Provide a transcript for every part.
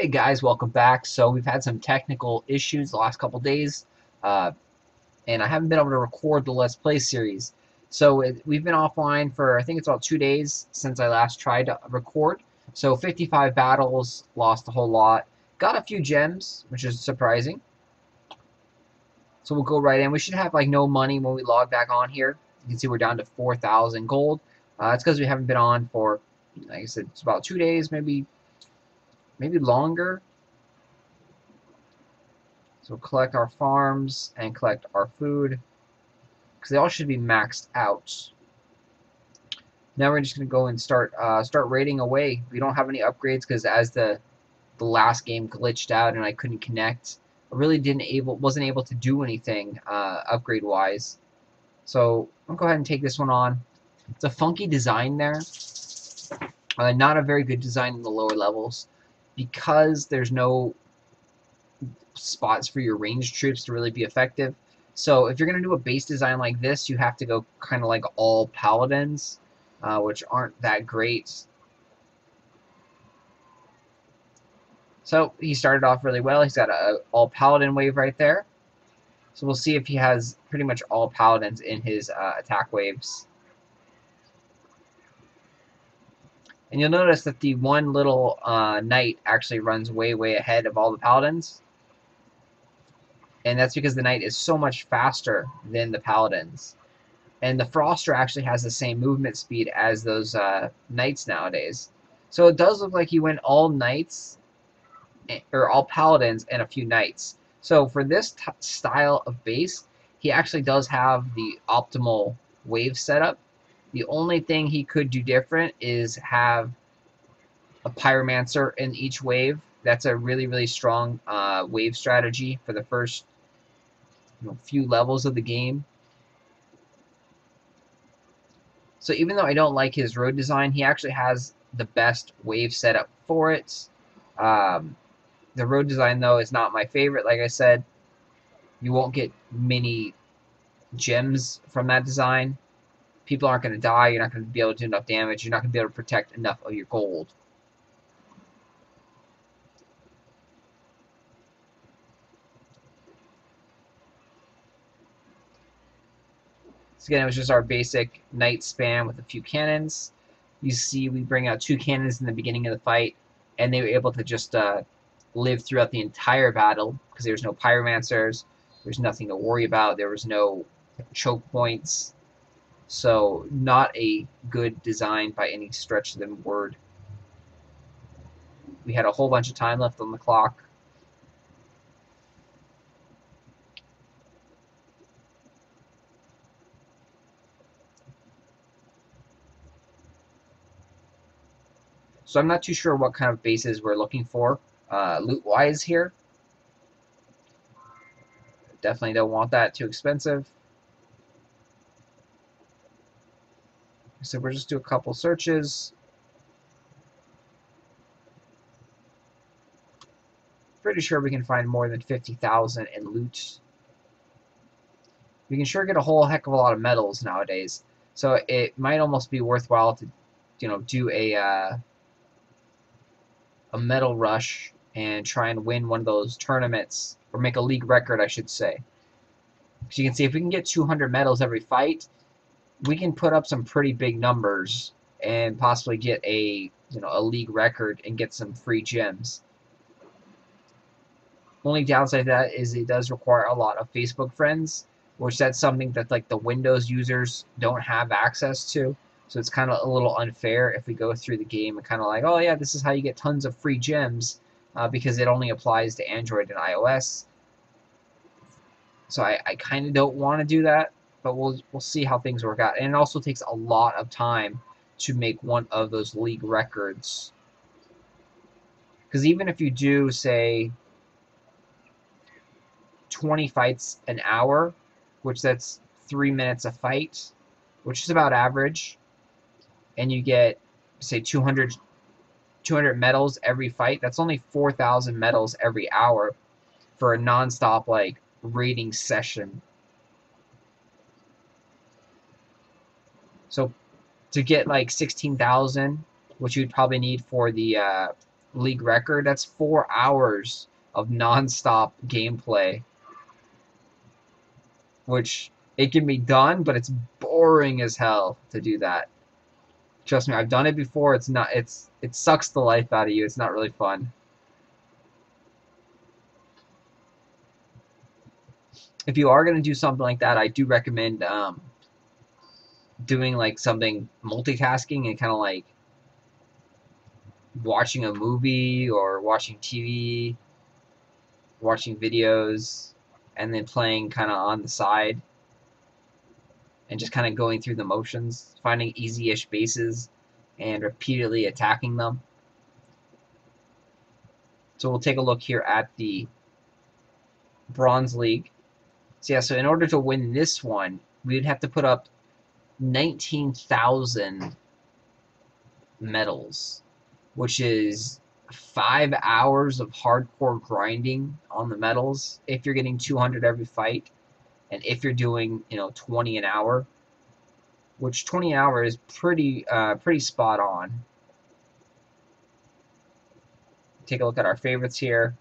Hey guys, welcome back. So we've had some technical issues the last couple days, uh, and I haven't been able to record the Let's Play series. So we've been offline for I think it's about 2 days since I last tried to record. So 55 battles, lost a whole lot, got a few gems, which is surprising. So we'll go right in. We should have like no money when we log back on here. You can see we're down to 4,000 gold. It's because we haven't been on for, like I said, it's about 2 days, maybe longer. So collect our farms and collect our food, because they all should be maxed out. Now we're just gonna go and start raiding away. We don't have any upgrades because as the last game glitched out and I couldn't connect, I really wasn't able to do anything upgrade wise. So I'll go ahead and take this one on. It's a funky design there. Not a very good design in the lower levels because there's no spots for your ranged troops to really be effective. So if you're going to do a base design like this, you have to go kind of like all paladins, which aren't that great. So he started off really well. He's got a all paladin wave right there. So we'll see if he has pretty much all paladins in his attack waves. And you'll notice that the one little knight actually runs way ahead of all the paladins. And that's because the knight is so much faster than the paladins. And the Froster actually has the same movement speed as those knights nowadays. So it does look like he went all knights, or all paladins and a few knights. So for this style of base, he actually does have the optimal wave setup. The only thing he could do different is have a Pyromancer in each wave. That's a really strong wave strategy for the first few levels of the game. So even though I don't like his road design, he actually has the best wave setup for it. The road design, though, is not my favorite. Like I said, you won't get many gems from that design. People aren't going to die. You're not going to be able to do enough damage. You're not going to be able to protect enough of your gold. So again, it was just our basic knight spam with a few cannons. You see we bring out 2 cannons in the beginning of the fight, and they were able to just live throughout the entire battle because there was no pyromancers, there's nothing to worry about, there was no choke points. So not a good design by any stretch of the word. We had a whole bunch of time left on the clock. So I'm not too sure what kind of bases we're looking for loot-wise here. Definitely don't want that too expensive. So we'll just do a couple searches. Pretty sure we can find more than 50,000 in loot. We can sure get a whole heck of a lot of medals nowadays. So it might almost be worthwhile to, do a medal rush and try and win one of those tournaments, or make a league record, I should say. Because you can see if we can get 200 medals every fight, we can put up some pretty big numbers and possibly get a league record and get some free gems. Only downside to that is it does require a lot of Facebook friends, which that's something that like the Windows users don't have access to. So it's kind of a little unfair if we go through the game and kind of like, oh yeah, this is how you get tons of free gems, because it only applies to Android and iOS. So I kind of don't want to do that, but we'll see how things work out. And it also takes a lot of time to make one of those league records. Because even if you do, say, 20 fights an hour, which that's 3 minutes a fight, which is about average, and you get, say, 200 medals every fight, that's only 4,000 medals every hour for a non-stop like raiding session. So to get like 16,000, which you'd probably need for the league record. That's 4 hours of non-stop gameplay, which it can be done, but it's boring as hell to do that. Trust me, I've done it before. It's not. It sucks the life out of you. It's not really fun. If you are gonna do something like that, I do recommend doing like something multitasking and kind of like watching a movie or watching TV, watching videos, and then playing kind of on the side and just kind of going through the motions, finding easy-ish bases and repeatedly attacking them. So we'll take a look here at the Bronze League. So yeah, so in order to win this one, we would have to put up 19,000 medals, which is 5 hours of hardcore grinding on the medals if you're getting 200 every fight, and if you're doing 20 an hour, which 20 an hour is pretty spot on. Take a look at our favorites here.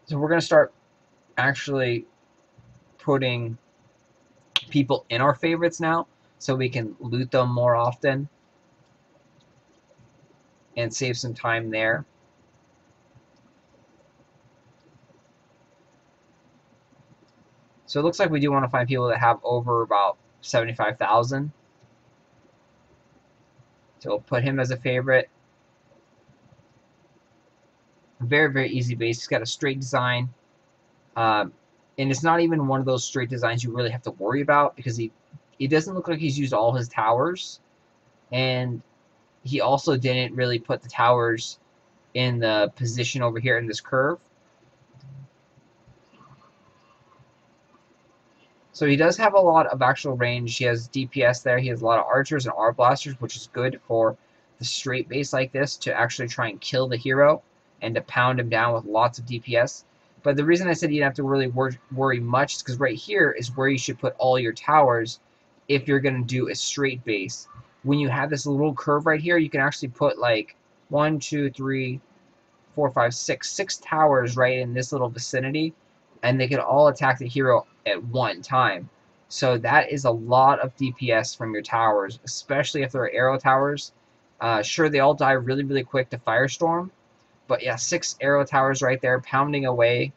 So we're going to start actually putting people in our favorites now so we can loot them more often and save some time there. So it looks like we do want to find people that have over about 75,000. So we'll put him as a favorite. Very, very easy base. He's got a straight design. And it's not even one of those straight designs you really have to worry about because he doesn't look like he's used all his towers. And he also didn't really put the towers in the position over here in this curve. So he does have a lot of actual range. He has DPS there. He has a lot of archers and art blasters, which is good for the straight base like this to actually try and kill the hero and to pound him down with lots of DPS. But the reason I said you don't have to really worry much is because right here is where you should put all your towers if you're going to do a straight base. When you have this little curve right here, you can actually put like 1, 2, 3, 4, 5, 6 towers right in this little vicinity, and they can all attack the hero at one time. So that is a lot of DPS from your towers, especially if they're arrow towers. Sure, they all die really, really quick to Firestorm, but yeah, 6 arrow towers right there pounding away.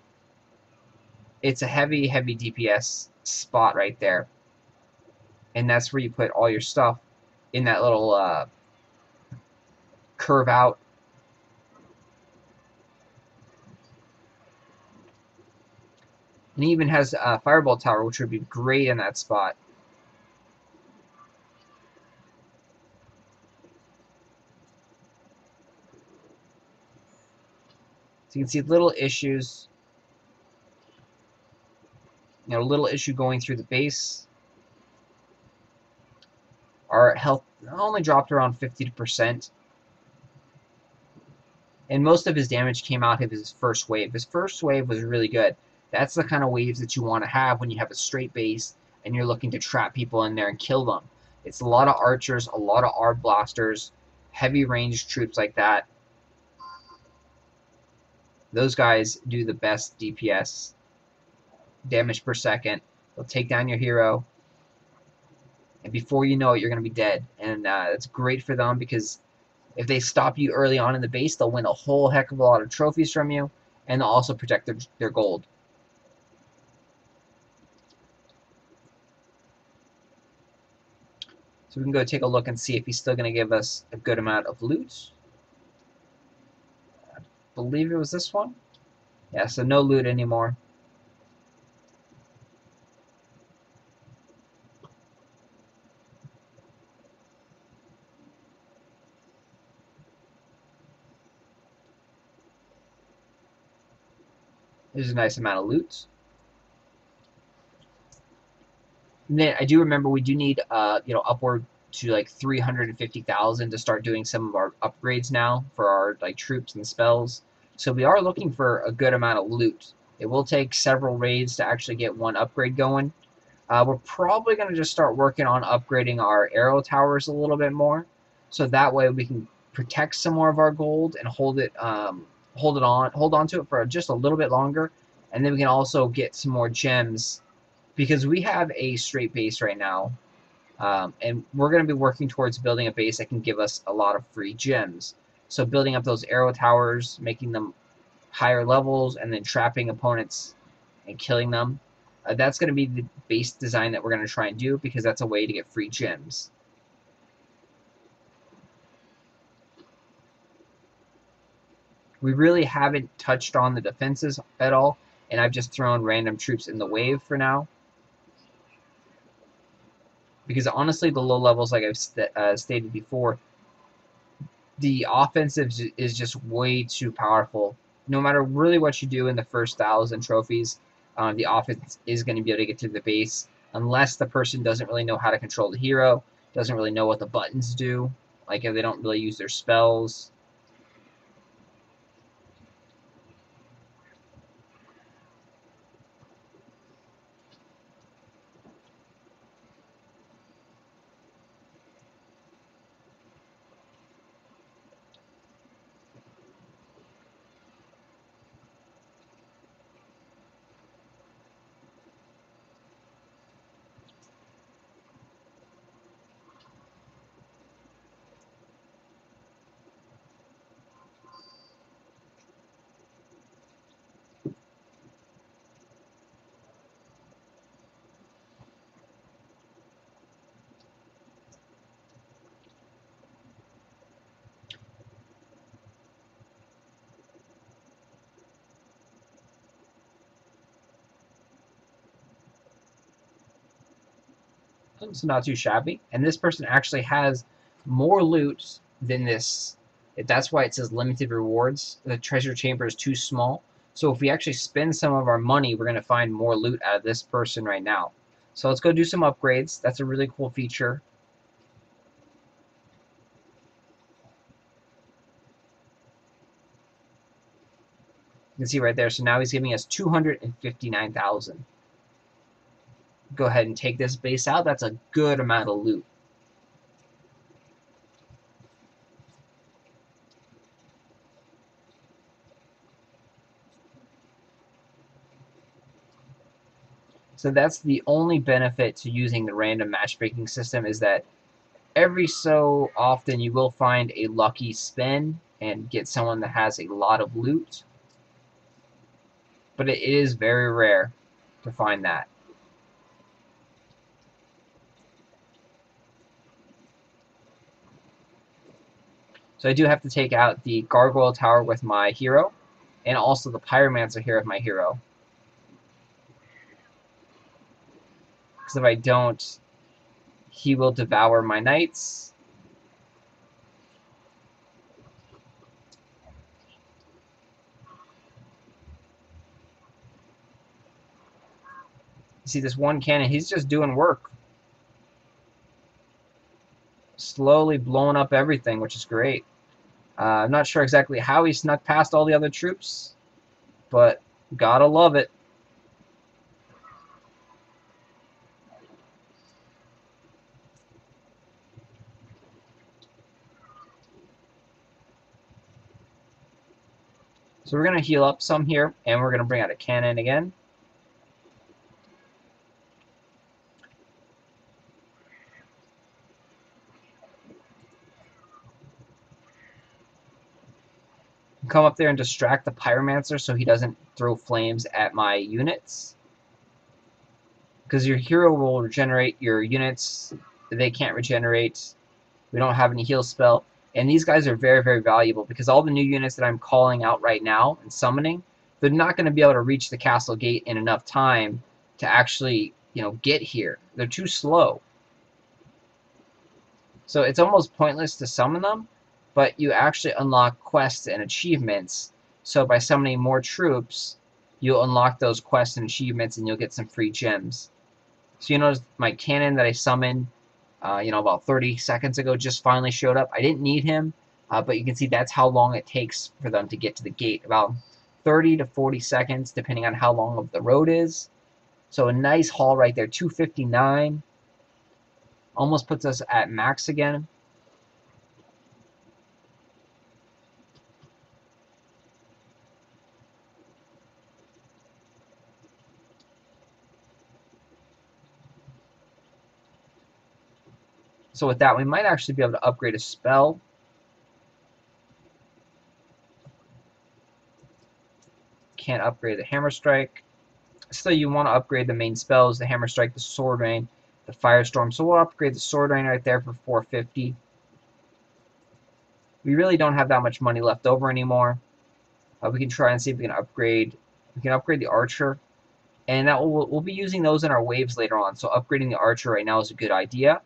It's a heavy, heavy DPS spot right there. And that's where you put all your stuff in that little curve out. And he even has a Fireball Tower, which would be great in that spot. So you can see little issues. Little issue going through the base. Our health only dropped around 50%. And most of his damage came out of his first wave. His first wave was really good. That's the kind of waves that you want to have when you have a straight base and you're looking to trap people in there and kill them. It's a lot of archers, a lot of art blasters, heavy ranged troops like that. Those guys do the best DPS, damage per second. They'll take down your hero, and before you know it, you're going to be dead. And it's great for them because if they stop you early on in the base, they'll win a whole heck of a lot of trophies from you, and they'll also protect their gold. So we can go take a look and see if he's still going to give us a good amount of loot. I believe it was this one. Yeah, so no loot anymore. There's a nice amount of loot. And then I do remember we do need upward to like 350,000 to start doing some of our upgrades now for our like troops and spells. So we are looking for a good amount of loot. It will take several raids to actually get one upgrade going. We're probably going to just start working on upgrading our arrow towers a little bit more. So that way we can protect some more of our gold and hold on to it for just a little bit longer, and then we can also get some more gems because we have a straight base right now, and we're going to be working towards building a base that can give us a lot of free gems. So building up those arrow towers, making them higher levels, and then trapping opponents and killing them. That's going to be the base design that we're going to try and do because that's a way to get free gems. We really haven't touched on the defenses at all, and I've just thrown random troops in the wave for now. Because honestly, the low levels, like I've stated before, the offensive is just way too powerful. No matter really what you do in the first 1,000 trophies, the offense is going to be able to get to the base unless the person doesn't really know how to control the hero, doesn't really know what the buttons do, like if they don't really use their spells. So not too shabby. And this person actually has more loot than this. That's why it says limited rewards. The treasure chamber is too small. So if we actually spend some of our money, we're going to find more loot out of this person right now. So let's go do some upgrades. That's a really cool feature. You can see right there. So now he's giving us 259,000. Go ahead and take this base out. That's a good amount of loot. So that's the only benefit to using the random matchmaking system, is that every so often you will find a lucky spin and get someone that has a lot of loot. But it is very rare to find that. So I do have to take out the Gargoyle Tower with my hero, and also the Pyromancer here with my hero. Because if I don't, he will devour my knights. You see this one cannon, he's just doing work. Slowly blowing up everything, which is great. I'm not sure exactly how he snuck past all the other troops, but gotta love it. So we're going to heal up some here, and we're going to bring out a cannon again. Come up there and distract the Pyromancer so he doesn't throw flames at my units. Because your hero will regenerate your units. They can't regenerate. We don't have any heal spell. And these guys are very, very valuable because all the new units that I'm calling out right now and summoning, they're not going to be able to reach the castle gate in enough time to actually, get here. They're too slow. So it's almost pointless to summon them, but you actually unlock quests and achievements. So by summoning more troops, you'll unlock those quests and achievements, and you'll get some free gems. So you notice my cannon that I summoned, about 30 seconds ago just finally showed up. I didn't need him, but you can see that's how long it takes for them to get to the gate. About 30 to 40 seconds, depending on how long of the road is. So a nice haul right there, 259. Almost puts us at max again. So with that, we might actually be able to upgrade a spell. Can't upgrade the Hammer Strike. Still, you want to upgrade the main spells, the Hammer Strike, the Sword Rain, the Firestorm. So we'll upgrade the Sword Rain right there for 450. We really don't have that much money left over anymore. We can try and see if we can upgrade. We can upgrade the Archer. And that we'll be using those in our waves later on. So upgrading the Archer right now is a good idea.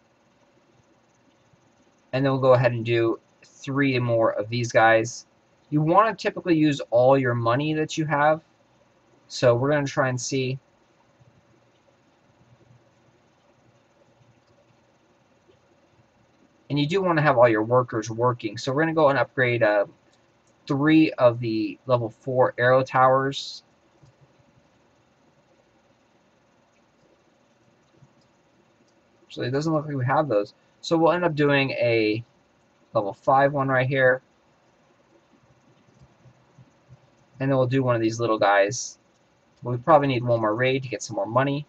And then we'll go ahead and do 3 more of these guys. You want to typically use all your money that you have. So we're going to try and see. And you do want to have all your workers working. So we're going to go and upgrade 3 of the level 4 arrow towers. So it doesn't look like we have those. So we'll end up doing a level 5 one right here. And then we'll do one of these little guys. We probably need one more raid to get some more money.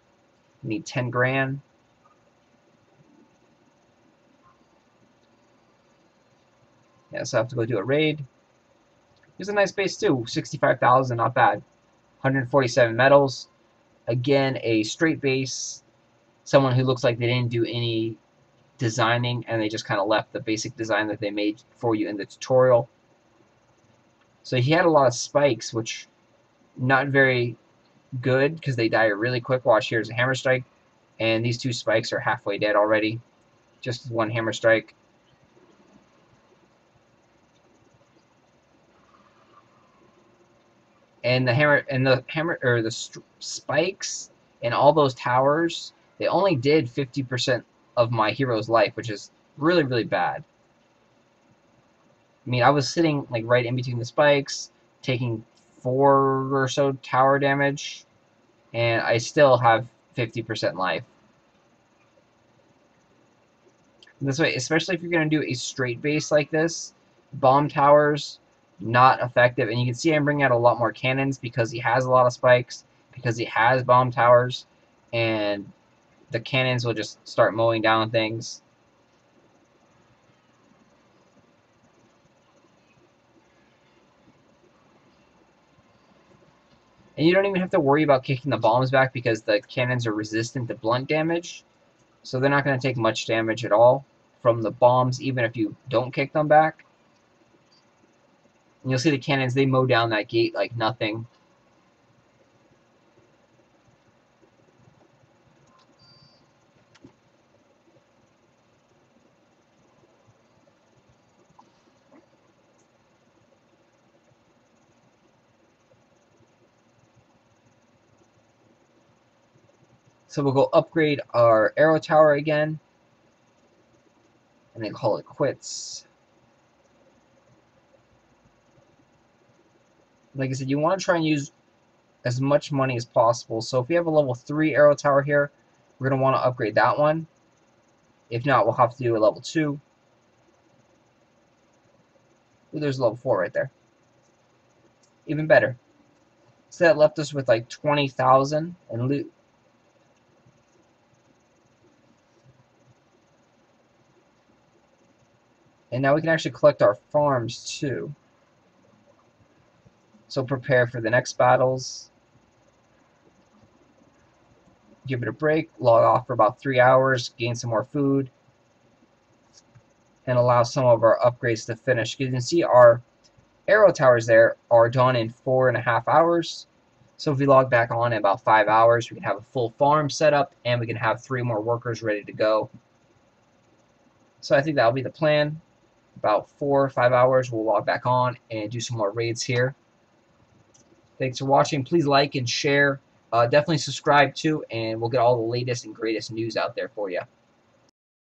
We need 10 grand. Yeah, so I have to go do a raid. Here's a nice base too. 65,000, not bad. 147 medals. Again, a straight base. Someone who looks like they didn't do any designing and they just kind of left the basic design that they made for you in the tutorial. So he had a lot of spikes, which not very good because they die really quick. Watch, here's a Hammer Strike, and these 2 spikes are halfway dead already. Just 1 Hammer Strike. And the spikes in all those towers, they only did 50% of my hero's life, which is really, really bad. I mean, I was sitting like right in between the spikes, taking 4 or so tower damage, and I still have 50% life. And this way, especially if you're going to do a straight base like this, bomb towers, not effective. And you can see I'm bringing out a lot more cannons because he has a lot of spikes, because he has bomb towers, and the cannons will just start mowing down things. And you don't even have to worry about kicking the bombs back because the cannons are resistant to blunt damage. So they're not going to take much damage at all from the bombs, even if you don't kick them back. And you'll see the cannons, they mow down that gate like nothing. So we'll go upgrade our arrow tower again, and then call it quits. Like I said, you want to try and use as much money as possible. So if we have a level 3 arrow tower here, we're going to want to upgrade that one. If not, we'll have to do a level 2. Ooh, there's a level 4 right there. Even better. So that left us with like 20,000 in loot. And now we can actually collect our farms too. So prepare for the next battles. Give it a break, log off for about 3 hours, gain some more food, and allow some of our upgrades to finish. You can see our arrow towers there are done in 4.5 hours. So if we log back on in about 5 hours, we can have a full farm set up, and we can have 3 more workers ready to go. So I think that'll be the plan. About 4 or 5 hours, we'll log back on and do some more raids here. Thanks for watching. Please like and share. Definitely subscribe too, and we'll get all the latest and greatest news out there for you.